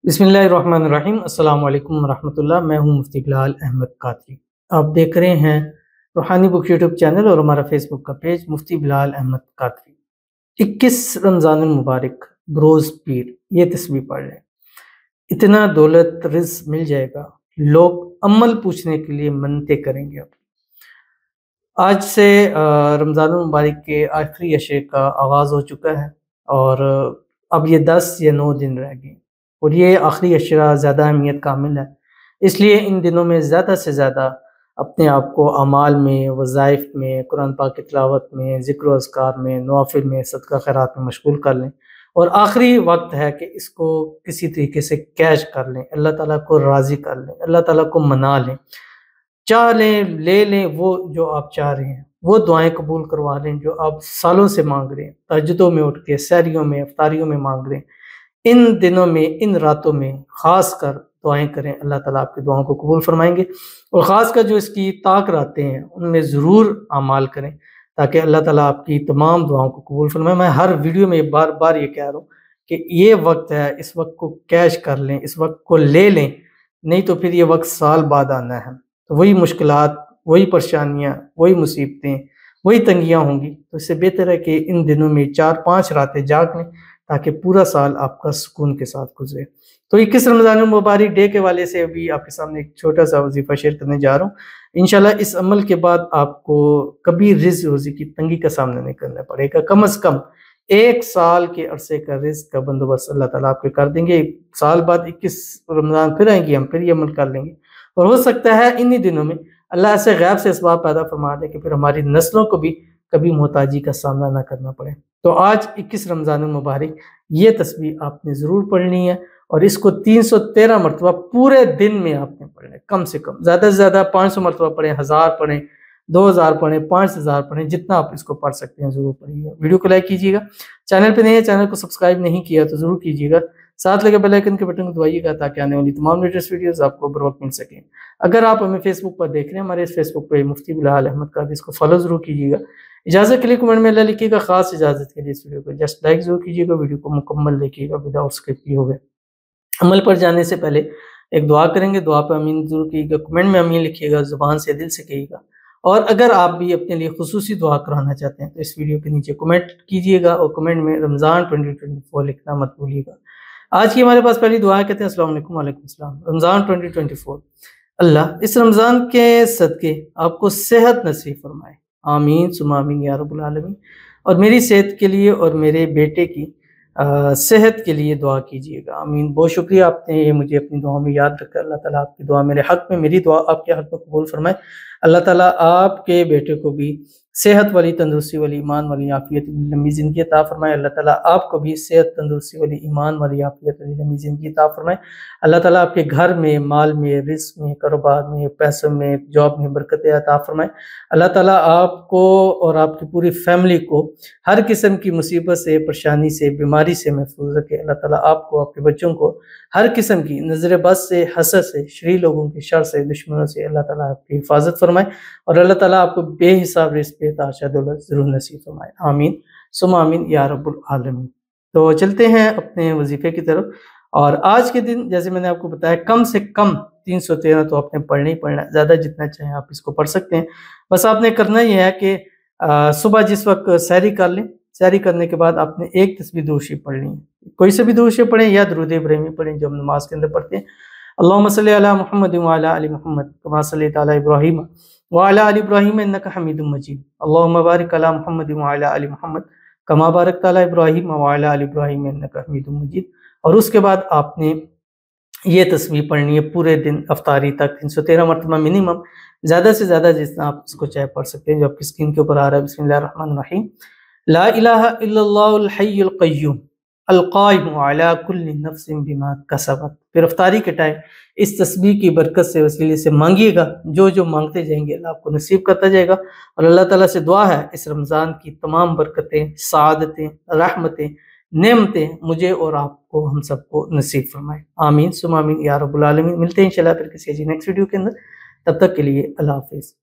बिस्मिल्लाहिर्रहमानिर्रहीम। अस्सलाम वालेकुम वरहमतुल्लाह। मैं हूं मुफ्ती बिलाल अहमद कादरी। आप देख रहे हैं रूहानी बुक यूट्यूब चैनल और हमारा फेसबुक का पेज मुफ्ती बिलाल अहमद कादरी। 21 रमज़ानुल मुबारक बरोज़ पीर, ये तस्बीह पढ़ लें। इतना दौलत रिज़्क़ मिल जाएगा, लोग अमल पूछने के लिए मन्नतें करेंगे। अब आज से रमज़ानुल मुबारक के आखिरी अशरे का आगाज़ हो चुका है और अब ये 10 या 9 दिन रह गए और ये आखिरी अशरा ज़्यादा अहमियत का हामिल है। इसलिए इन दिनों में ज़्यादा से ज़्यादा अपने आप को अमाल में, वज़ाइफ में, कुरान पाक की तिलावत में, ज़िक्र व अज़कार में, नवाफ़िल में, सदका खैरात में मशगूल कर लें और आखिरी वक्त है कि इसको किसी तरीके से कैश कर लें, अल्लाह ताला को राज़ी कर लें, अल्लाह ताला को मना लें, चाह लें, ले लें वो जो आप चाह रहे हैं, वो दुआएं कबूल करवा लें जो आप सालों से मांग रहे हैं। तहज्जुदों में उठ के, सहरियों में, इफ्तारियों में मांग रहे हैं। इन दिनों में, इन रातों में ख़ास कर दुआएं करें, अल्लाह ताला आपकी दुआओं को कबूल फरमाएंगे। और ख़ास कर जो इसकी ताक रातें हैं उनमें ज़रूर आमाल करें ताकि अल्लाह ताला आपकी तमाम दुआओं को कबूल फरमाए। मैं हर वीडियो में बार बार ये कह रहा हूँ कि ये वक्त है, इस वक्त को कैश कर लें, इस वक्त को ले लें, नहीं तो फिर ये वक्त साल बाद आना है। तो वही मुश्किलात, वही परेशानियाँ, वही मुसीबतें, वही तंगियाँ होंगी। तो इससे बेहतर है कि इन दिनों में 4-5 रातें जाग लें ताकि पूरा साल आपका सुकून के साथ गुजरे। तो 21 रमज़ानुल मुबारक डे के वाले से अभी आपके सामने एक छोटा सा वजीफ़ा शेयर करने जा रहा हूँ। इंशाल्लाह इस अमल के बाद आपको कभी रिज़्क़ रोज़ी की तंगी का सामना नहीं करना पड़ेगा। कम से कम 1 साल के अरसे का रिज़्क़ का बंदोबस्त अल्लाह ताला आपके कर देंगे। साल बाद 21 रमज़ान फिर आएंगे, हम फिर ये अमल कर लेंगे और हो सकता है इन्हीं दिनों में अल्लाह ऐसे गैब से इसबाब पैदा फरमा दे कि फिर हमारी नस्लों को भी कभी मोहताजी का सामना ना करना पड़े। तो आज 21 रमज़ानुल मुबारक ये तस्बीह आपने ज़रूर पढ़नी है और इसको 313 मरतबा पूरे दिन में आपने पढ़ना है। कम से कम, ज़्यादा से ज़्यादा 500 मरतबा पढ़ें, 1000 पढ़ें, 2000 पढ़ें, 5000 पढ़ें, जितना आप इसको पढ़ सकते हैं ज़रूर पढ़िएगा। वीडियो को लाइक कीजिएगा, चैनल पे नए हैं, चैनल को सब्सक्राइब नहीं किया तो ज़रूर कीजिएगा, साथ लगे बेल आइकन के बटन को दबाइएगा ताकि आने वाली तमाम लेटेस्ट वीडियोस आपको बर वक्त मिल सकें। अगर आप हमें फेसबुक पर देख रहे हैं, हमारे इस फेसबुक पे मुफ्ती बिलाल अहमद कादरी, इसको फॉलो ज़रूर कीजिएगा। इजाज़त के लिए कमेंट में अल्लाह लिखिएगा, खास इजाज़त के लिए इस वीडियो को जस्ट लाइक ज़रूर कीजिएगा, वीडियो को मुकम्मल देखिएगा विदाउट स्किप किए हुए। अमल पर जाने से पहले एक दुआ करेंगे, दुआ पे आमीन ज़रूर कीजिएगा, कमेंट में आमीन लिखिएगा, ज़ुबान से दिल से कहिएगा। और अगर आप भी अपने लिए खुसूसी दुआ कराना चाहते हैं तो इस वीडियो के नीचे कमेंट कीजिएगा और कमेंट में रमज़ान 2024 लिखना मत भूलिएगा। आज की हमारे पास पहली दुआ कहते हैं अस्सलाम वालेकुम। वालेकुम सलाम। रमज़ान 2024, अल्लाह इस रमज़ान के सदके आपको सेहत नसीब फरमाए, आमीन सुम्मा आमीन या रब्बुल आलमीन। और मेरी सेहत के लिए और मेरे बेटे की सेहत के लिए दुआ कीजिएगा, आमीन। बहुत शुक्रिया, आपने ये मुझे अपनी दुआ में याद रखा। अल्लाह ताला आपकी दुआ मेरे हक़ में, मेरी दुआ आपके हक़ में कबूल फरमाए। अल्लाह ताला आपके बेटे को भी सेहत वाली, तंदुरुस्ती वाली, ईमान वाली, आफियत वाली लंबी ज़िंदगी अता फरमाए। अल्लाह ताला आपको भी सेहत, तंदुरुस्ती वाली, ईमान वाली, आफियत वाली लंबी ज़िंदगी अता फरमाए। अल्लाह ताला आपके घर में, माल में, रिज़्क़ में, कारोबार में, पैसों में, जॉब में बरकतें अता फरमाए। अल्लाह ताला आपको और आपकी पूरी फैमिली को हर किस्म की मुसीबत से, परेशानी से, बीमारी से महफूज रखे। अल्लाह ताला आपको, आपके बच्चों को हर किस्म की नज़र बस से, हसद से, शरीर लोगों के शर से, दुश्मनों से अल्लाह ताला आपकी हिफाजत फरमाए और अल्लाह ताला आपको बेहिसाब रिज़्क़, बेताशा दौलत ज़रूर नसीब फरमाए, आमीन सुम्मा आमीन या रब्बुल आलमीन। तो चलते हैं अपने वजीफ़े की तरफ। और आज के दिन जैसे मैंने आपको बताया, कम से कम 313 तो आपने पढ़ना ही पढ़ना है, ज़्यादा जितना चाहें आप इसको पढ़ सकते हैं। बस आपने करना ही है कि सुबह जिस वक्त सहरी कर लें, सहरी करने के बाद आपने एक तस्बीह दुरूद शरीफ पढ़नी है, कोई से भी दुरूद शरीफ पढ़ें या दुरूद इब्राहिमी पढ़ें जो हम नमाज के अंदर पढ़ते हैं। अल्लाहुम्मा सल्ली अला मुहम्मद व अला आलि मुहम्मद कमा सल्लैता अला इब्राहीम व अला आलि इब्राहीम इन्नका हमीदुम मजीद। अल्लाहुम्मा बारिक अला मुहम्मद व अला आलि मुहम्मद कमा बारकता अला इब्राहीम व अला आलि इब्राहीम इन्नका हमीदुम मजीद। और उसके बाद आपने ये तस्बीह पढ़नी है पूरे दिन अफ्तारी तक 313 मरतबा मिनिमम, ज़्यादा से ज़्यादा जितना आप इसको चाहे पढ़ सकते हैं। जो आपकी स्क्रीन के ऊपर आ रहा है, बिस्मिल्लाहिर्रहमानिर्रहीम, ला इलाहा इल्लल्लाहुल हय्युल क़य्यूम अल क़ाइमु अला कुल्ली नफ्सिन बिमा कसबत। फिर अफ्तारी के टाइम इस तस्बीह की बरकत से, वसीले से मांगिएगा, जो जो मांगते जाएंगे अल्लाह आपको नसीब करता जाएगा। और अल्लाह ताला से दुआ है इस रमज़ान की तमाम बरकतें, सआदतें, रहमतें, नेमतें मुझे और आपको, हम सबको नसीब फरमाए, आमीन सुम्मा आमीन या रब्बुल आलमीन। मिलते हैं इंशाल्लाह फिर किसी नेक्स्ट वीडियो के अंदर, तब तक के लिए अल्लाह हाफिज़।